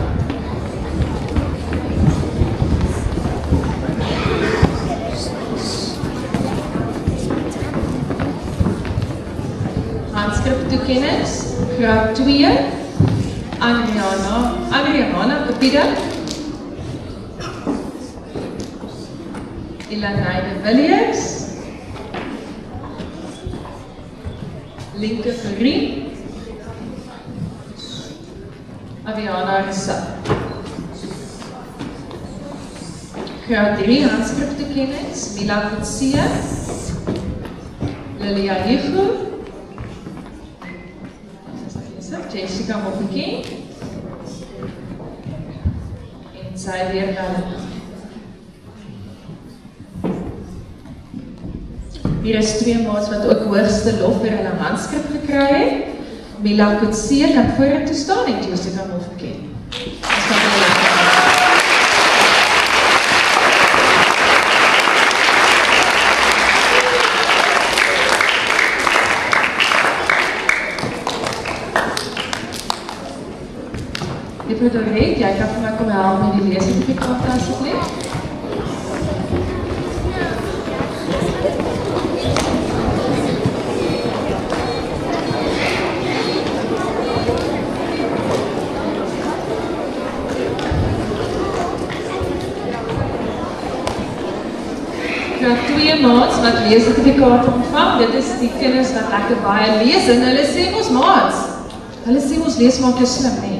Speaker 1: Handschrifttoekennings, graad 2, Adriana Kapiede, Elanay de Villiers, Linke Verrie, Abiana Rousseau. Graad 3 handschrifttoekennings, Mila Futsie, Lilia Higu, Jessica Mofokeng en Xavier Zalika. Hier is 2 maats wat ook hoogste lof vir hulle handskrif gekry het. Mila Futsie kan vorentoe staan en Jessica Mofokeng. Juffrou Dorette, jy kan vir my kom help met die leessertifikaat asseblief. Graad 2 maats wat leessertifikaat ontvang, dit is die kinders wat lekker baie lees en hulle sê ons maats. Hulle sê ons lees maak jou slim, nee.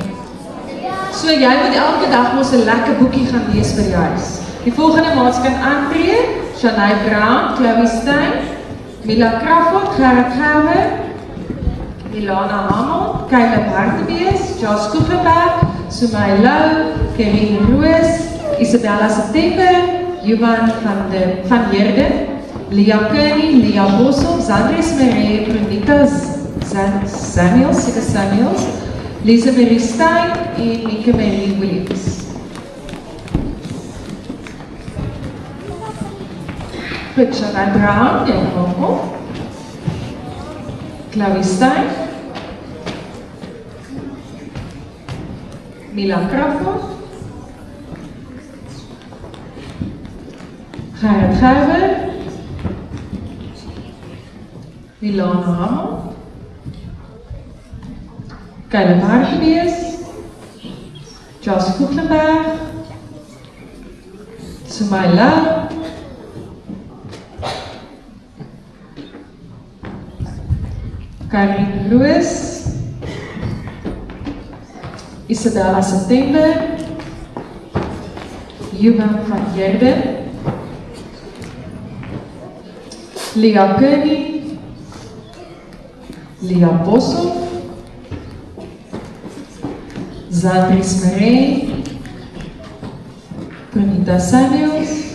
Speaker 1: So jy moet elke dag ons 'n lekker boekie gaan lees vir jou huis. Die volgende maats kan aantree: Shanay Brown, Chloe Stein, Mila Crawford, Gerrit Gerber, Milana Hamel, Caleb Hartebees, Josh Koeverberg, Sumay Lou, Kevin Roos, Isabella September, Johan van Heerden, Lia Kearney, Lia Bossel, Zandres Marie, Pronita Samuels, Lisa Marie Stein en Mika Marie Williams. Goed, Shanay Brown, jy kom op. Chloe Stein, Mila Crawford, Gerrit Gerber, Milana Hamel, Caleb Hargebees, Charles Koeklenberg, Sumay Lau, Karin Roos, Isabella September, Johan van Gerden, Leah Kearney, Leah Boshoff, Zandris Maree, Pranita Samuels,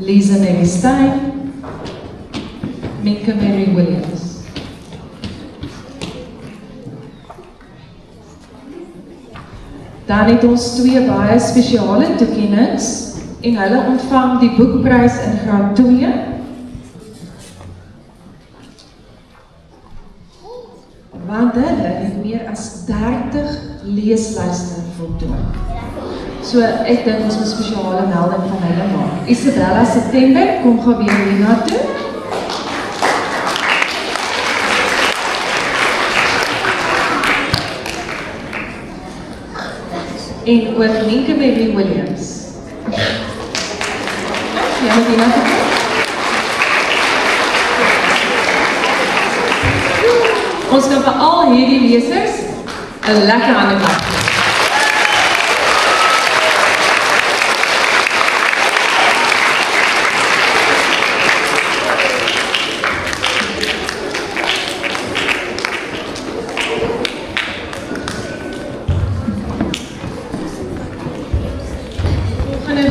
Speaker 1: Lisa Mary Stein, Minka Mary Williams. Dan het ons twee baie spesiale toekennings en hulle ontvang die boekprys in graad 2. Want hulle het meer as 30 leeslyste voltooi. So ek dink ons moet 'n spesiale melding van hulle maak. Isabella September, kom gou weer hierna toe. En ook Minka Mary Williams. Ja, moet hierna toe kom. Ons kan vir al hierdie lesers 'n lekker hande klap.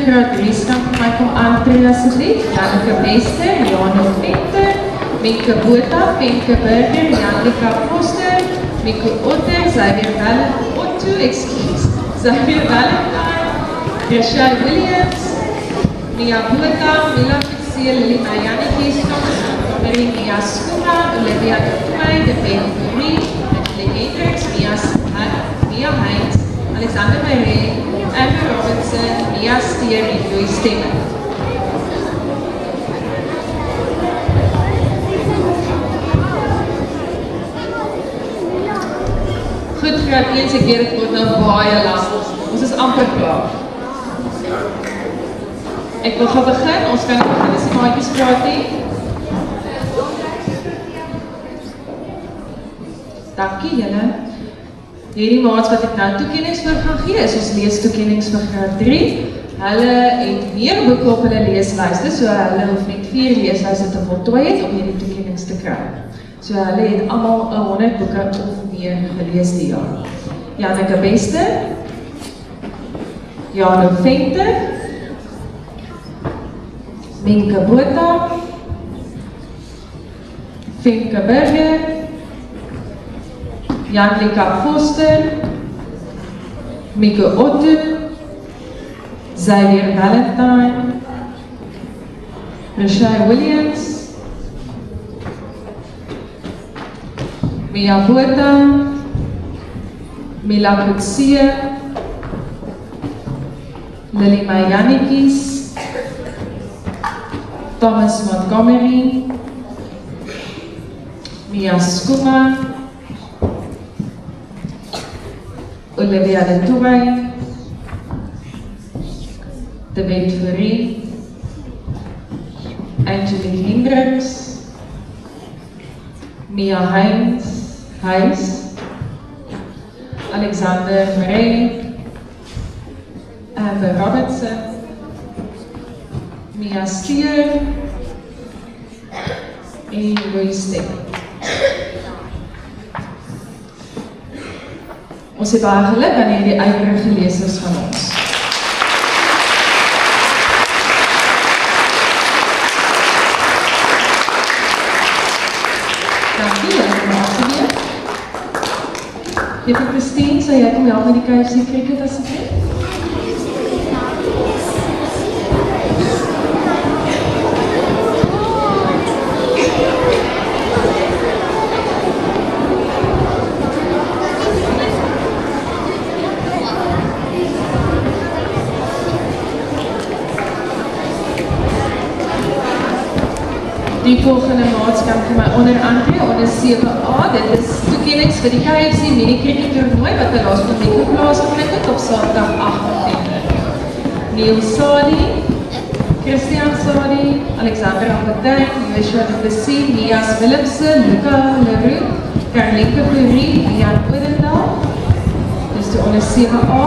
Speaker 1: Graad 3 staan vir my kom aantree asseblief. Janneke Bester, Jano Venter, Minke Botha, Femke Burger, Janlika Foster, Miku Otter, Xavier Valentine, Rachel Williams, Mia Botha, Mila Fixie, Lily Mayanekis, Maria Skuma, Olivia Duprey, De Ben Marie, Lee Hendricks, Mia Heinz, Alexander Maree, Andrew Robinson, Mia Steer en Joy Stemmer. Goed, graad 1 se keer word nou baie lastig. Ons is amper klaar. Ek wil gaan begin, ons kan begin as die maatjies praat nie. Dankie julle. Hierdie maats wat ek nou toekennings vir gaan gee, is ons leestoekennings vir graad 3. Hulle het meer boeke op hulle leeslyste, so hulle hoef net 4 leeslyste te voltooi het om hierdie toekennings te kry. So hulle het almal 100 boeke of meer gelees die jaar. Janneke Bester, Jano Venter, Minke Botha, Femke Burger, Janlika Foster, Miku Otter, Xavier Valentine, Rachel Williams, Mia Botha, Mila Fixie, Lily Mayanekis, Thomas Montgomery, Mia Skuma, Olivia de Touré, De Wet Fourie, Angelique Hendricks, Mia Heinz, Alexander Maree, Amber Robertson, Mia Steer en Roy Stemmer. Ons het baie geluk aan hierdie ywerige lesers van ons. Dankie, julle kan asseblief. Juffrou Christine, sal jy kom help met die KFC cricket asseblief? Die volgende maats kan vir my onder Andre, onder 7A. Dit is toekennings vir die KFC mini-cricket toernooi wat by Laasvlek plaasgevind het op Saterdag 8 November. Neil Sadi, Christian Sadi, Alexander Albertijn, Joshua de Bessie, Nias Willemse, Luca Leroux, Carlinke Fourie, Jan Oudendal. Dus de onder 7A.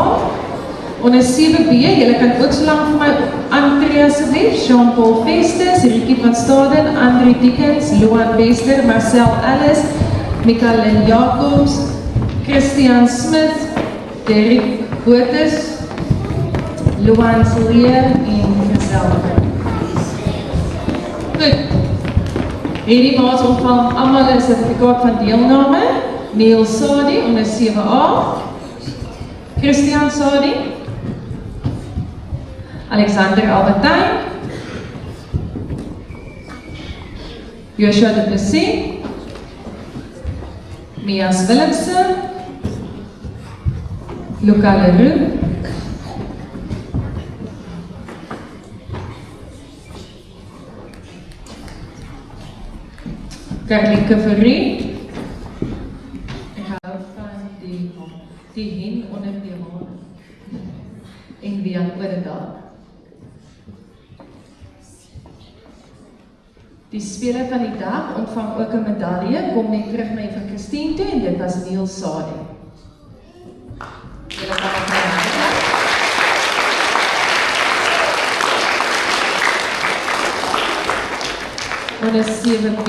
Speaker 1: Onder 7B, julle kan ook so lang vir my aantree asseblief. Jean-Paul Festus, Ricky van Staden, André Dickens, Loan Wester, Marcel Ellis, Mikaelin Jacobs, Christian Smith, Derek Botes, Loan Silje en myself. Goed. Hierdie maats ontvang almal 'n sertifikaat van deelname. Neil Sadi onder 7A. Christian Sadi. Alexander Albertijn, Joshua de Bessie, Mias Willemse, Luca Leroux, Carlinke Fourie. Ek hou van die hen onder die haar en Jan Oudendal. Die speler van die dag ontvang ook 'n medalje, kom net terug na van Christine toe en dit was Neil Sadi. Julle kan nog onder 7B,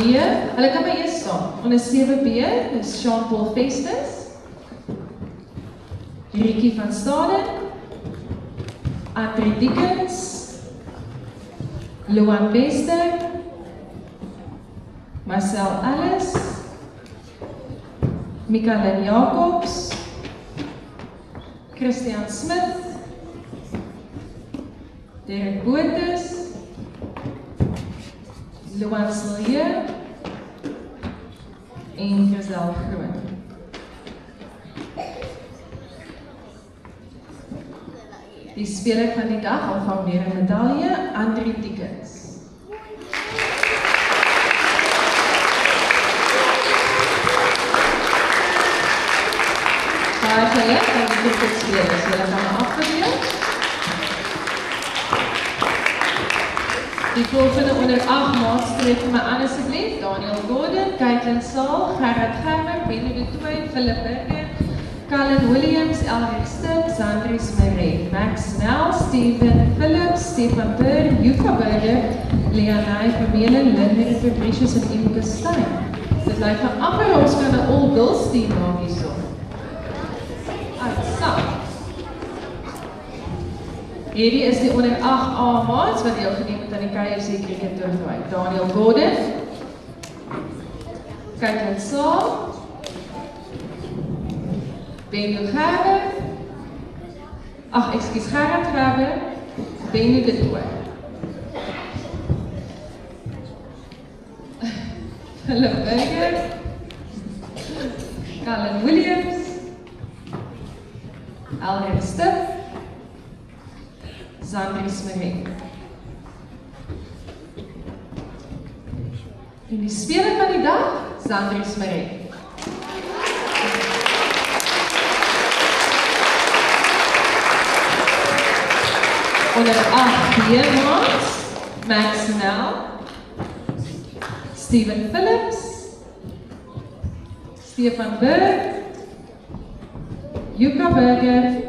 Speaker 1: hulle kan by eers staan. Onder 7B is Jean-Paul Festus, Ricky van Staden, André Dickens, Loan Wester, Marcel Ellis, Mikaelin Jacobs, Christian Smith, Derek Botes, Loan Silje en Giselle Groen. Die speler van die dag ontvang weer 'n medalje, André Dickens. Baie geluk aan die cricketspelers, julle gaan afgedeel. Die volgende onder 8 maats trek vir my aan asseblief. Daniel Gordon, Caitlin Saal, Gerard Gerber, Benny de Tooi, Philip Burger, Colin Williams, Elric Stip, Sandries Marais, Max Snell, Steven Phillips, Stefan Burr, Yuka Burger, Leonai Vermeulen, Linda Fabricius en Imke Stein. Dit lyk van amper ons kan 'n all girls team maak hierso. Hierdie is die onder 8A maats wat deelgeneem het aan die KFC cricket toernooi. Daniel Gordon, Caitlin Saal, Benno Gerber, Gerard Gerber, Benno de Tooi. Philip Burger, Colin Williams, Elric Stip, Sandries Marais. En die speler van die dag, Sandries Marais. Onder 8B maats, Max Snell, Steven Phillips, Stefan Burr, Yuka Burger,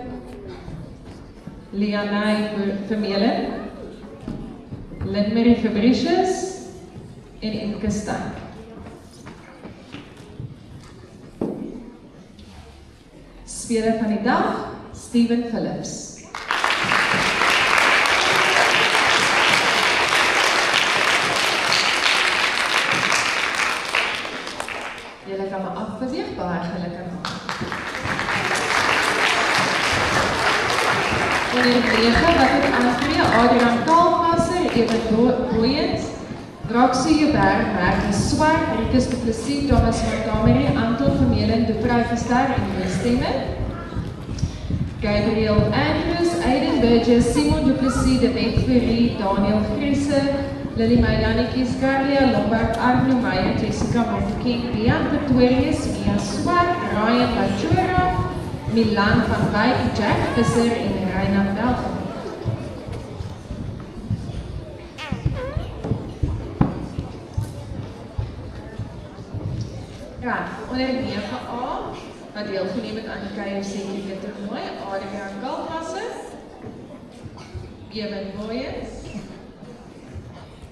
Speaker 1: Leonai Vermeulen, Linda Fabricius en Imke Stein. Speler van die dag, Steven Phillips. Julle kan maar afbeweeg, baie geluk aan. Onder 9 wat het aantree, Adrian Kaalvasser, Eben Boyens, Roxy Joubert, Merkie Swart, Rikus de Plessis, Thomas Montgomery, Anton Vermeulen, De Vrou Verster en Westemmen. Gabriel Andrews, Aiden Burgess, Simon Duplessis, David Fourie, Daniel Griese, Lily Meijanetjies, Carlia Lombard, Arno Meyer, Jessica Mofokeng, Bian Pretorius, Mia Swart, Ryan Bachora, Milan van Wyk, Jack Visser en Reina Belgen. Onder 9A, wat deelgeneem het aan die KFC toernooi, Adriaan Kaltwasse, Ewan Mooyens,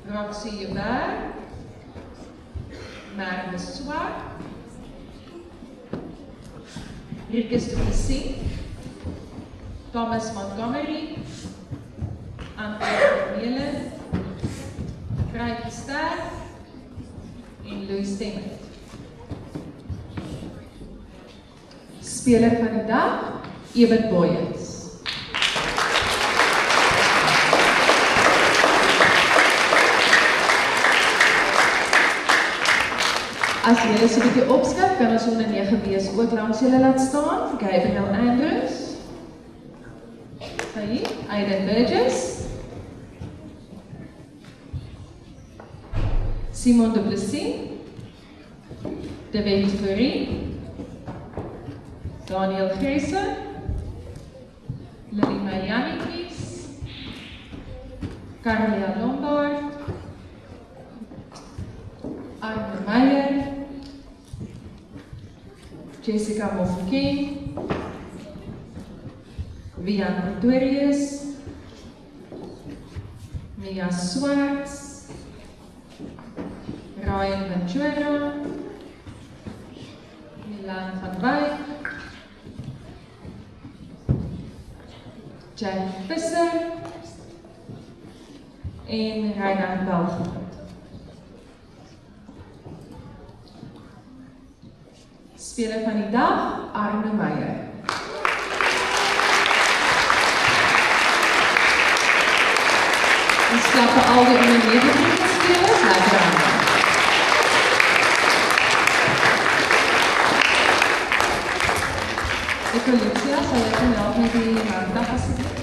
Speaker 1: Roxy Joubert, Marne Swart, Rikus Duplessis, Thomas Montgomery, Anton Vermeulen, Craig Ster en Louis Stemmert. Speler van die dag, Ewan Mooyens. As julle so 'n bietjie opskryf, kan ons onder 9B's ook langs julle laat staan. Gabriel Andrews, Aiden Burgess, Simon Duplessis, David Fourie, Daniel Griese, Lily Meijanetjies, Carlia Lombard, Arno Meyer, Jessica Mofokeng, Bian Pretorius, Mia Swart, Ryan Bachora, Milan van Wyk, Jack Visser en Reina Belgen. Speler van die dag, Arno Meyer. Ons klap vir al die onder 9 spelers, lekker aan. Lucia, sal ek kan help met die handdag asseblief?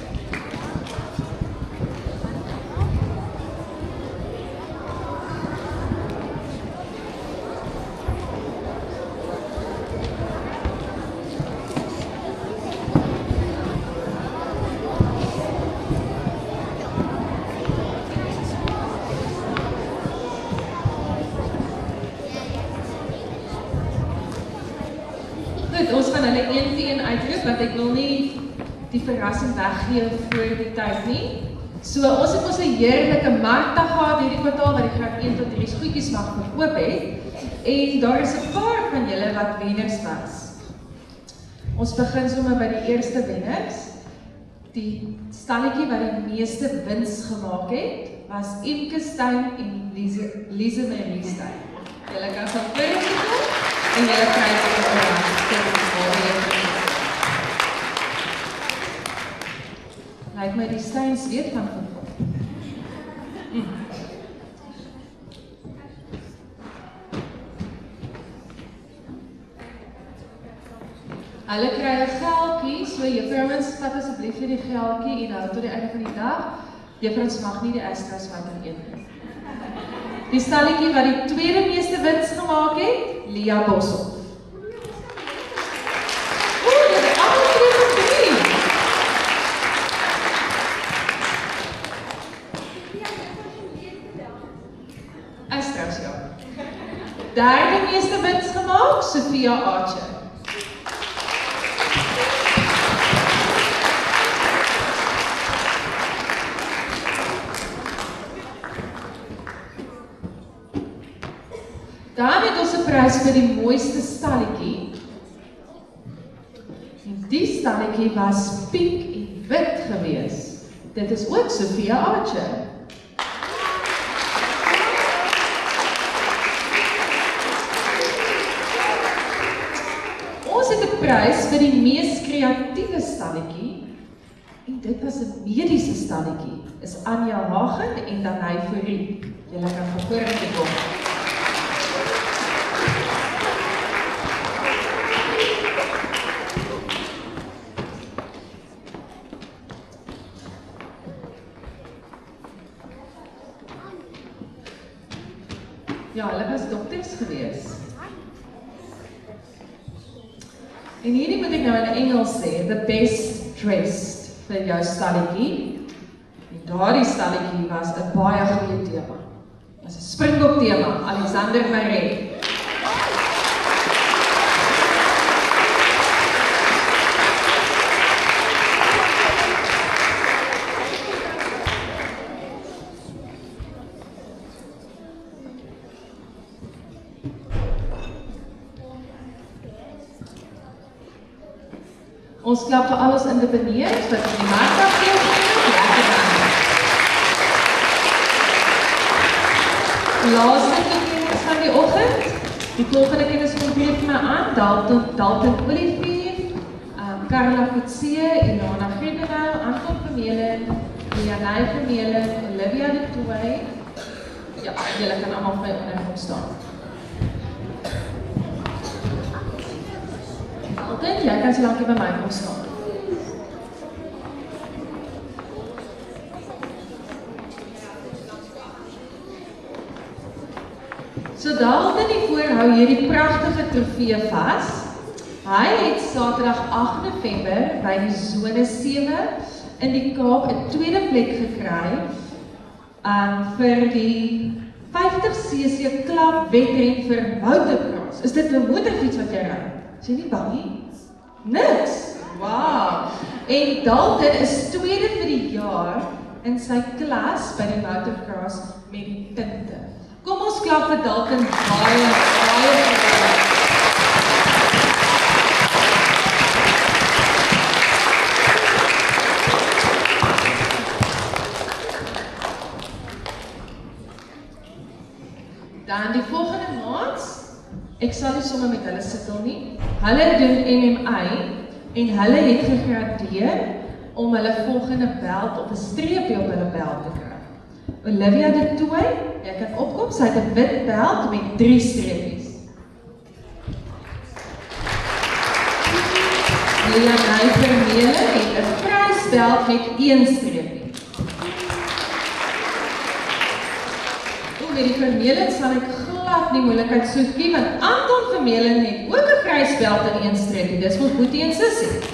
Speaker 1: Goed, ons gaan hulle 1-1 uitroep, want ek wil nie die verrassing weggee voor die tyd nie. So, ons het ons 'n heerlike markdag gehad hierdie kwartaal, wat die graad 1 tot 3 goedjies mag verkoop het. En daar is 'n paar van julle wat wenners was. Ons begin sommer by die eerste wenners. Die stalletjie wat die meeste wins gemaak het, was Imke Stein en Lise Marie Stein. Julle kan van vorentoe kom en julle kry dit op Lyk my die Steins weet van voetbal. Hulle kry 'n geldjie, so juffrouens, vat asseblief vir die geldjie en hou tot die einde van die dag. Juffrouens mag nie die Astros vat in een nie. Die stalletjie wat die tweede meeste wins gemaak het, Lia Boshoff. Astros, ja. Derde meeste wins gemaak, Sophia Archer. Dan het ons 'n prys vir die mooiste stalletjie. En die stalletjie was pink en wit gewees. Dit is ook Sophia Archer. Ons het 'n prys vir die mees kreatiewe stalletjie. En dit was 'n mediese stalletjie. Is Anja Hagen en Danai Fourie. Julle kan van vorentoe kom. Ja, hulle was dokters gewees. En hierdie moet ek nou in Engels sê, the best dressed vir jou stalletjie. En daardie stalletjie was 'n baie goeie tema. Dit was 'n Springbok tema, Alexander Maree. Ons klap vir al ons individueers wat die markdag deelgeneem. Laaste kennis van die oggend. Die volgende kennis kom weer vir my aan. Dalton Olivier, Carla Coetzee, Ilana Grenewou, Anton Vermeulen, Lianay Vermeulen, Olivia de Tooy. Ja, julle kan allemaal vir my ondergrond staan. Dalton, jy kan so lank hier by my kom staan. So Dalton hiervoor hou hierdie pragtige trofee vas. Hy het Saterdag 8 November by die Zone 7 in die Kaap 'n tweede plek gekry vir die 50cc klap wedren vir motocross. Is dit 'n motorfiets wat jy ry? Is jy nie bang nie? Niks! Wow! En Dalton is tweede vir die jaar in sy klas by die motocross met die tinte. Kom ons klap vir Dalton baie. Dan die volgende maand, ek sal nie sommer met hulle sittel nie. Hulle doen MMA en hulle het gegradeer om hulle volgende belt of 'n streepie op hulle belt te kry. Olivia de Tooy, jy kan opkom, sy het 'n wit belt met 3 streepies. Lianay Vermeulen het 'n grys belt met 1 streepie. Met die Vermeulen sal ek glad nie moeilikheid soek nie, want Anton Vermeulen het ook 'n grys belt en 1 streepie. Dis ons boetie en sussie.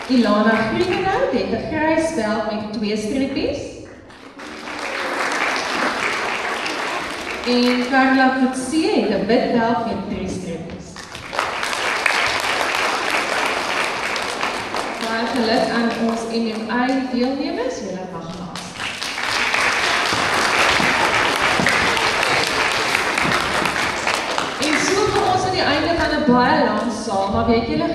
Speaker 1: Ilana Grenewou het 'n grys belt met 2 streepies. En Carla Coetzee het 'n wit belt met 3 streepies. Baie geluk aan ons MMA deelnemers, julle mag maar. Die einde van 'n baie lang saal, maar weet julle,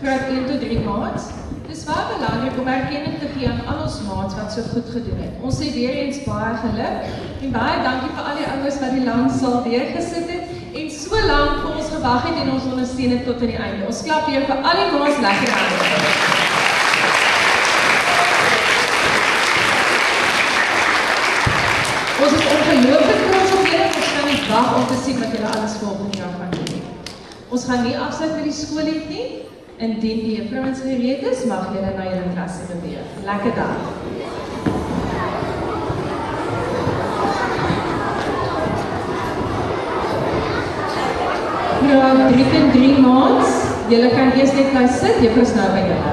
Speaker 1: graad 1 tot 3 maats, dis baie belangrik om erkenning te gee aan al ons maats wat so goed gedoen het. Ons sê weer eens baie geluk en baie dankie vir al die ouers wat die lang saal deurgesit het en so lank vir ons gewag het en ons ondersteun het tot aan die einde. Ons klap weer vir al die maats lekker hande. Ons is ongelooflik trots op julle, ons kan nie wag om te sien wat julle alles volgende jaar gaan doen. Ons gaan nie afsluit met die skoollied nie. Indien die juffrouens gereed is, mag julle na julle klasse beweeg. Lekker dag. Graad 3 en 3 maats, julle kan eers net bly sit, juffrou is nou by julle.